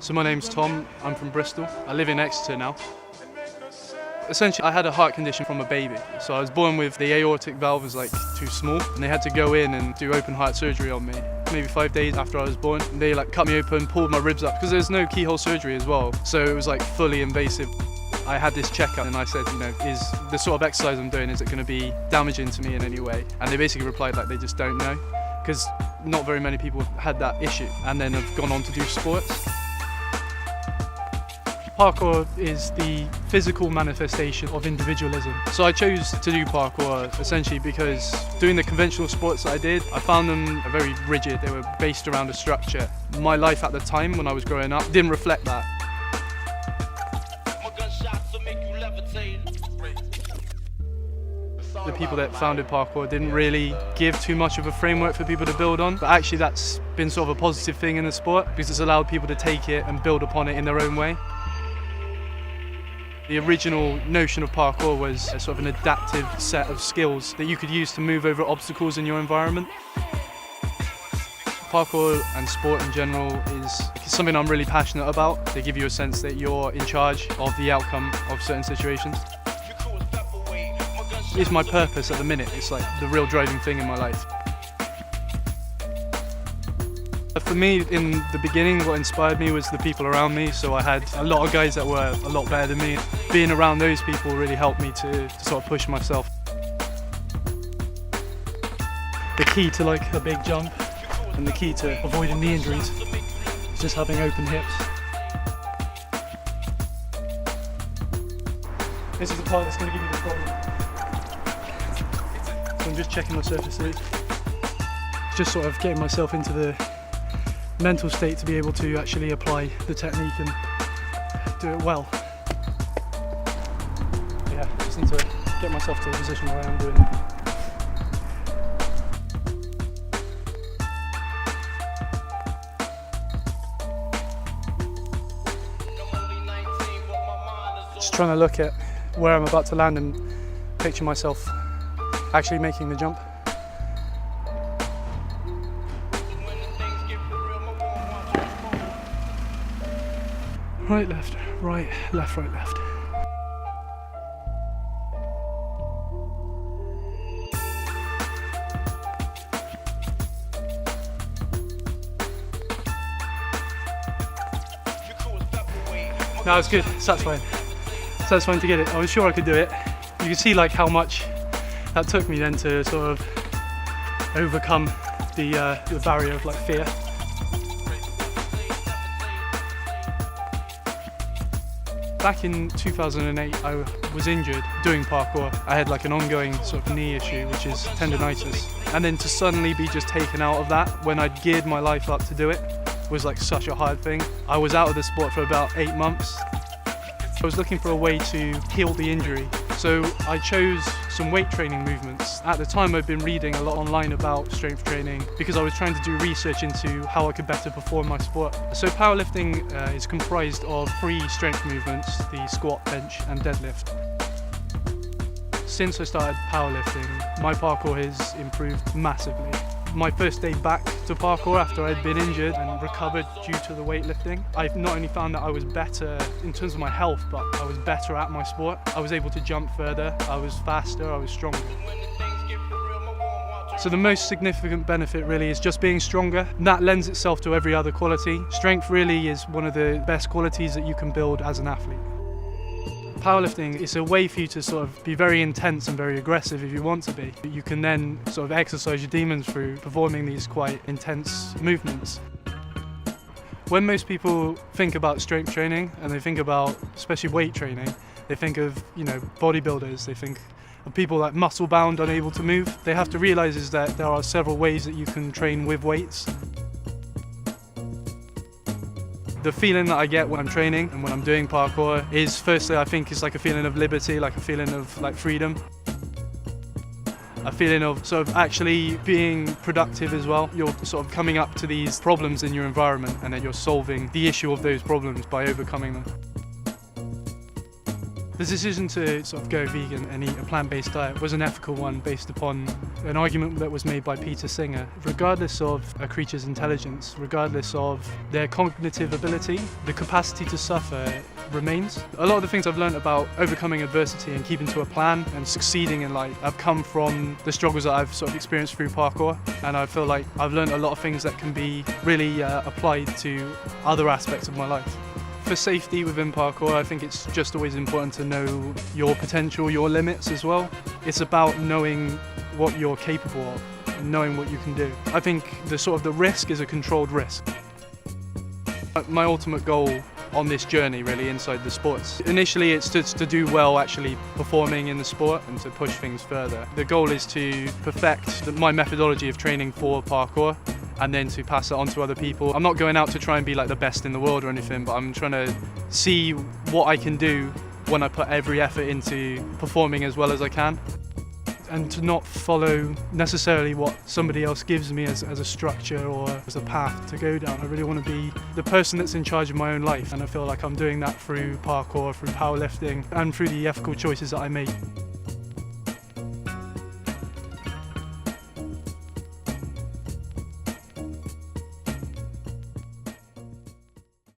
So my name's Tom, I'm from Bristol. I live in Exeter now. Essentially, I had a heart condition from a baby. So I was born with the aortic valve was like too small, and they had to go in and do open heart surgery on me. Maybe 5 days after I was born, they like cut me open, pulled my ribs up, because there's no keyhole surgery as well. So it was like fully invasive. I had this checkup and I said, is the sort of exercise I'm doing, is it going to be damaging to me in any way? And they basically replied like they just don't know, because not very many people have had that issue and then have gone on to do sports. Parkour is the physical manifestation of individualism. So I chose to do parkour essentially because doing the conventional sports that I did, I found them very rigid. They were based around a structure. My life at the time when I was growing up didn't reflect that. The people that founded parkour didn't really give too much of a framework for people to build on, but actually that's been sort of a positive thing in the sport because it's allowed people to take it and build upon it in their own way. The original notion of parkour was a sort of an adaptive set of skills that you could use to move over obstacles in your environment. Parkour and sport in general is something I'm really passionate about. They give you a sense that you're in charge of the outcome of certain situations. It's my purpose at the minute. It's like the real driving thing in my life. For me, in the beginning, what inspired me was the people around me. So I had a lot of guys that were a lot better than me. Being around those people really helped me to sort of push myself. The key to like a big jump and the key to avoiding the injuries is just having open hips. This is the part that's going to give you the problem. So I'm just checking my surfaces. Just sort of getting myself into the mental state to be able to actually apply the technique and do it well. Yeah, just need to get myself to the position where I am doing it. Just trying to look at where I'm about to land and picture myself actually making the jump. Right, left, right, left, right, left. No, it's good, satisfying. Satisfying to get it. I was sure I could do it. You can see like how much that took me then to sort of overcome the barrier of like fear. Back in 2008, I was injured doing parkour. I had like an ongoing sort of knee issue, which is tendonitis. And then to suddenly be just taken out of that when I'd geared my life up to do it was like such a hard thing. I was out of the sport for about 8 months. I was looking for a way to heal the injury. So I chose some weight training movements. At the time I'd been reading a lot online about strength training because I was trying to do research into how I could better perform my sport. So powerlifting is comprised of 3 strength movements, the squat, bench and deadlift. Since I started powerlifting, my parkour has improved massively. My first day back to parkour after I'd been injured and recovered due to the weightlifting, I've not only found that I was better in terms of my health, but I was better at my sport. I was able to jump further, I was faster, I was stronger. So the most significant benefit really is just being stronger. And that lends itself to every other quality. Strength really is one of the best qualities that you can build as an athlete. Powerlifting is a way for you to sort of be very intense and very aggressive if you want to be. You can then sort of exercise your demons through performing these quite intense movements. When most people think about strength training and they think about especially weight training, they think of, bodybuilders, they think of people like muscle bound, unable to move. They have to realise is that there are several ways that you can train with weights. The feeling that I get when I'm training and when I'm doing parkour is, firstly, I think it's like a feeling of liberty, like a feeling of like freedom. A feeling of sort of actually being productive as well. You're sort of coming up to these problems in your environment and then you're solving the issue of those problems by overcoming them. The decision to sort of go vegan and eat a plant-based diet was an ethical one based upon an argument that was made by Peter Singer. Regardless of a creature's intelligence, regardless of their cognitive ability, the capacity to suffer remains. A lot of the things I've learned about overcoming adversity and keeping to a plan and succeeding in life have come from the struggles that I've sort of experienced through parkour, and I feel like I've learned a lot of things that can be really applied to other aspects of my life. For safety within parkour, I think it's just always important to know your potential, your limits as well. It's about knowing what you're capable of and knowing what you can do. I think the risk is a controlled risk. My ultimate goal on this journey really inside the sports. Initially it's to do well actually performing in the sport and to push things further. The goal is to perfect my methodology of training for parkour and then to pass it on to other people. I'm not going out to try and be like the best in the world or anything, but I'm trying to see what I can do when I put every effort into performing as well as I can. And to not follow necessarily what somebody else gives me as a structure or as a path to go down. I really want to be the person that's in charge of my own life, and I feel like I'm doing that through parkour, through powerlifting and through the ethical choices that I make.